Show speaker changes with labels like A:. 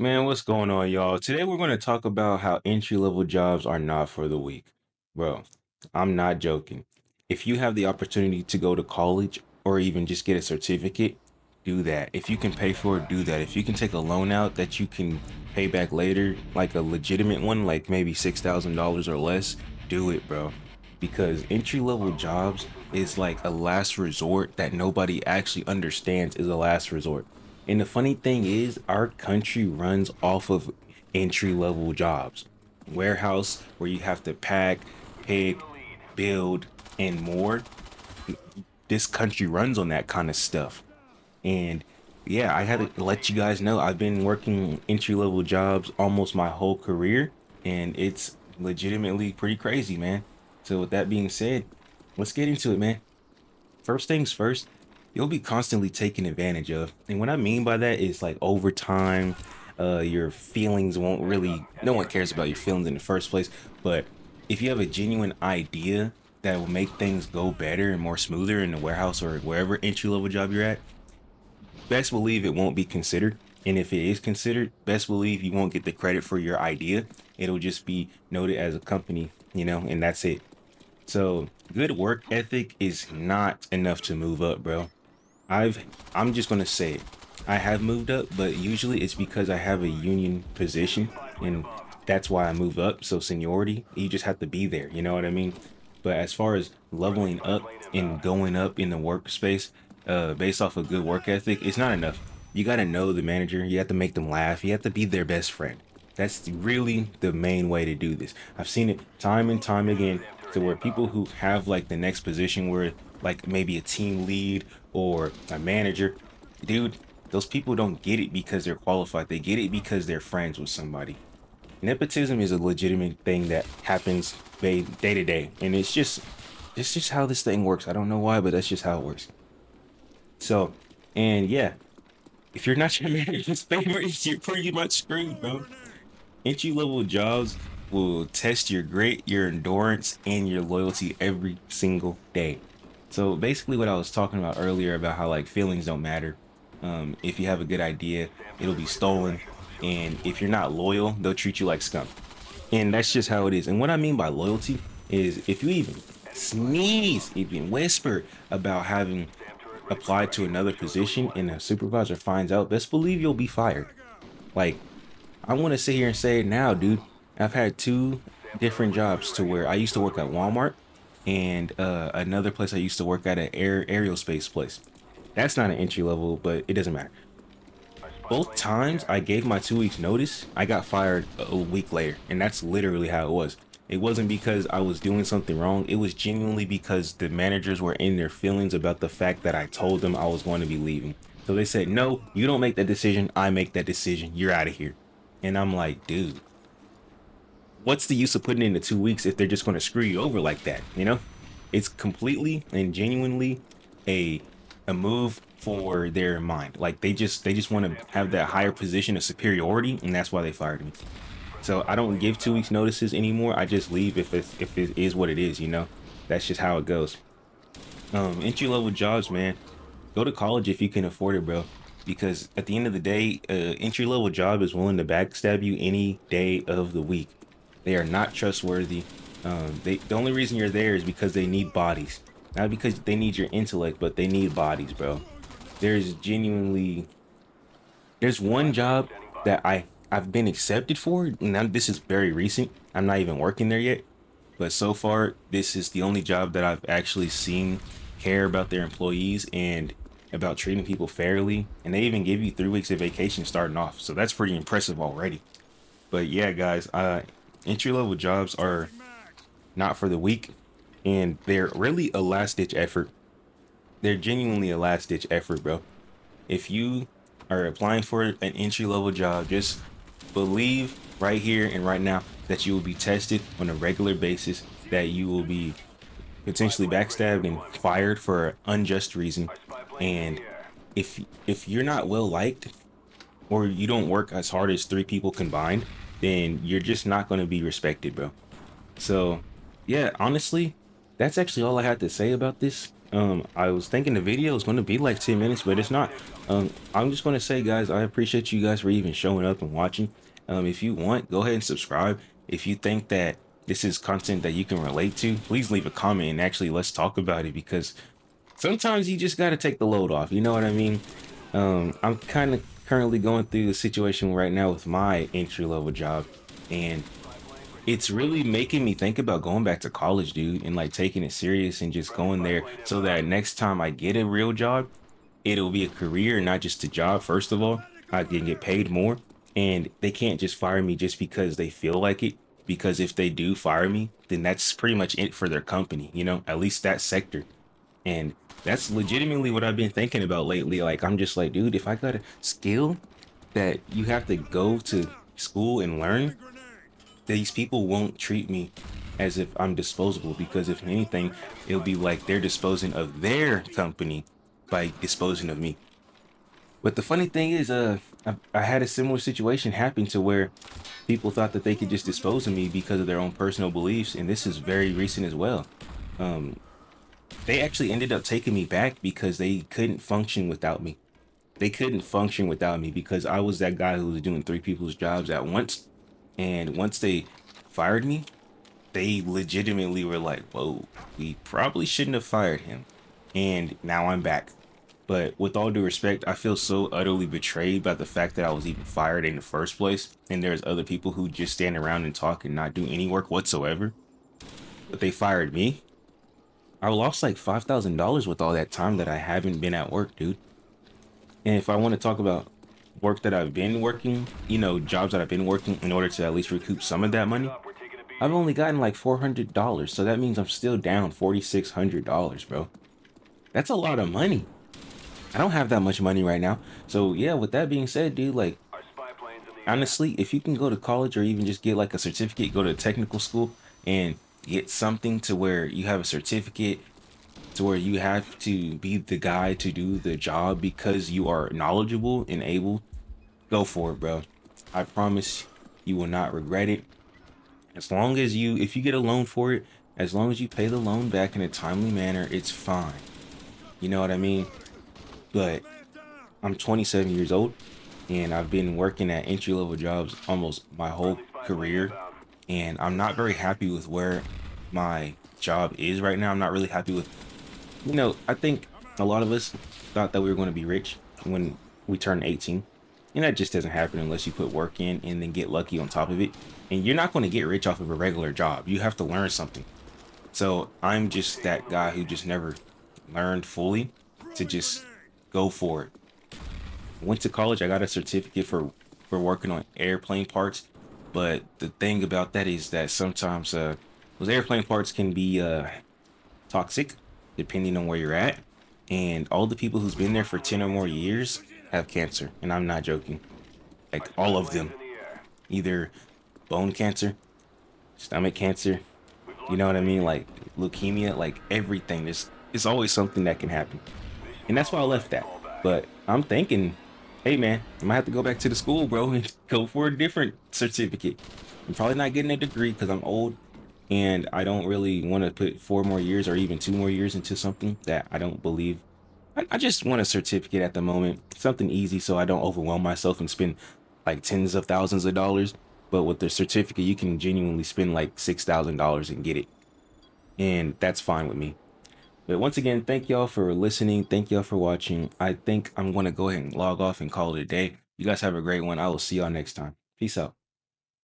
A: Man, what's going on, y'all? Today we're going to talk about how entry-level jobs are not for the weak. Bro, I'm not joking. If you have the opportunity to go to college or even just get a certificate, do that. If you can pay for it, do that. If you can take a loan out that you can pay back later, like a legitimate one, like maybe $6,000 or less, do it, bro. Because entry-level jobs is like a last resort that nobody actually understands is a last resort. And the funny thing is, our country runs off of entry level jobs. Warehouse, where you have to pack, pick, build, and more. This country runs on that kind of stuff. And yeah, I had to let you guys know I've been working entry level jobs almost my whole career, and it's legitimately pretty crazy, man. So, with that being said, let's get into it, man. First things first, you'll be constantly taken advantage of. And what I mean by that is like over time, your feelings won't really, no one cares about your feelings in the first place. But if you have a genuine idea that will make things go better and more smoother in the warehouse or wherever entry level job you're at, best believe it won't be considered. And if it is considered, best believe you won't get the credit for your idea. It'll just be noted as a company, and that's it. So good work ethic is not enough to move up, bro. I'm just gonna say it. I have moved up, but usually it's because I have a union position, and that's why I move up. So seniority, you just have to be there. You know what I mean? But as far as leveling up and going up in the workspace, based off of good work ethic, it's not enough. You got to know the manager. You have to make them laugh. You have to be their best friend. That's really the main way to do this. I've seen it time and time again to where people who have like the next position where like maybe a team lead or a manager, dude, those people don't get it because they're qualified. They get it because they're friends with somebody. Nepotism is a legitimate thing that happens day to day, and it's just how this thing works. I don't know why, but that's just how it works. So, and yeah, if you're not your manager's favorite, you're pretty much screwed, bro. Entry level jobs will test your grit, your endurance, and your loyalty every single day. So basically, what I was talking about earlier about how like feelings don't matter. If you have a good idea, it'll be stolen, and if you're not loyal, they'll treat you like scum. And that's just how it is. And what I mean by loyalty is if you even sneeze, even whisper about having applied to another position and a supervisor finds out, best believe you'll be fired. Like, I want to sit here and say it now, dude. I've had two different jobs to where I used to work at Walmart and another place I used to work at an aerospace place. That's not an entry level, but it doesn't matter. Both times I gave my 2 weeks notice, I got fired a week later, and that's literally how it was. It wasn't because I was doing something wrong. It was genuinely because the managers were in their feelings about the fact that I told them I was going to be leaving. So they said, "No, you don't make that decision. I make that decision. You're out of here." And I'm like, dude, what's the use of putting in the 2 weeks if they're just going to screw you over like that? It's completely and genuinely a a move for their mind. Like they just want to have that higher position of superiority, and that's why they fired me. So I don't give 2 weeks notices anymore. I just leave if it is what it is. That's just how it goes. Entry level jobs, man. Go to college if you can afford it, bro. Because at the end of the day, entry level job is willing to backstab you any day of the week. They are not trustworthy. The only reason you're there is because they need bodies, not because they need your intellect, but they need bodies, bro. There's genuinely there's one job that I've been accepted for. Now this is very recent. I'm not even working there yet, but so far this is the only job that I've actually seen care about their employees and about treating people fairly. And they even give you 3 weeks of vacation starting off, so that's pretty impressive already. But yeah, guys, entry level jobs are not for the weak, and they're really a last ditch effort. They're genuinely a last ditch effort, bro. If you are applying for an entry level job, just believe right here and right now that you will be tested on a regular basis, that you will be potentially backstabbed and fired for an unjust reason. And if you're not well liked or you don't work as hard as three people combined, then you're just not going to be respected, bro. So, yeah, honestly, that's actually all I had to say about this. I was thinking the video is going to be like 10 minutes, but it's not. I'm just going to say, guys, I appreciate you guys for even showing up and watching. If you want, go ahead and subscribe. If you think that this is content that you can relate to, please leave a comment and actually let's talk about it, because sometimes you just got to take the load off. You know what I mean? I'm kind of currently going through a situation right now with my entry level job, and it's really making me think about going back to college, dude, and like taking it serious and just going there so that next time I get a real job, it'll be a career, not just a job. First of all, I can get paid more, and they can't just fire me just because they feel like it. Because if they do fire me, then that's pretty much it for their company, at least that sector. And that's legitimately what I've been thinking about lately. Like, I'm just like, dude, if I got a skill that you have to go to school and learn, these people won't treat me as if I'm disposable, because if anything, it'll be like they're disposing of their company by disposing of me. But the funny thing is, I had a similar situation happen to where people thought that they could just dispose of me because of their own personal beliefs, and this is very recent as well. Um, they actually ended up taking me back because they couldn't function without me. They couldn't function without me because I was that guy who was doing three people's jobs at once. And once they fired me, they legitimately were like, whoa, we probably shouldn't have fired him. And now I'm back. But with all due respect, I feel so utterly betrayed by the fact that I was even fired in the first place. And there's other people who just stand around and talk and not do any work whatsoever. But they fired me. I lost like $5,000 with all that time that I haven't been at work, dude. And if I want to talk about work that I've been working, jobs that I've been working in order to at least recoup some of that money, I've only gotten like $400. So that means I'm still down $4,600, bro. That's a lot of money. I don't have that much money right now. So yeah, with that being said, dude, like, honestly, if you can go to college or even just get like a certificate, go to technical school and get something to where you have a certificate to where you have to be the guy to do the job because you are knowledgeable and able, go for it, bro. I promise you will not regret it. As long as if you get a loan for it, as long as you pay the loan back in a timely manner, it's fine. You know what I mean? But I'm 27 years old and I've been working at entry level jobs almost my whole career. And I'm not very happy with where my job is right now. I'm not really happy with, I think a lot of us thought that we were going to be rich when we turned 18. And that just doesn't happen unless you put work in and then get lucky on top of it. And you're not going to get rich off of a regular job. You have to learn something. So I'm just that guy who just never learned fully to just go for it. Went to college. I got a certificate for working on airplane parts. But the thing about that is that sometimes those airplane parts can be toxic depending on where you're at. And all the people who's been there for 10 or more years have cancer. And I'm not joking. Like all of them. Either bone cancer, stomach cancer, you know what I mean? Like leukemia, like everything. It's always something that can happen. And that's why I left that. But I'm thinking, hey man, I might have to go back to the school, bro, and go for a different certificate. I'm probably not getting a degree because I'm old and I don't really want to put 4 more years or even 2 more years into something that I don't believe. I just want a certificate at the moment, something easy so I don't overwhelm myself and spend like tens of thousands of dollars. But with the certificate, you can genuinely spend like $6,000 and get it. And that's fine with me. But once again, thank y'all for listening. Thank y'all for watching. I think I'm going to go ahead and log off and call it a day. You guys have a great one. I will see y'all next time. Peace out.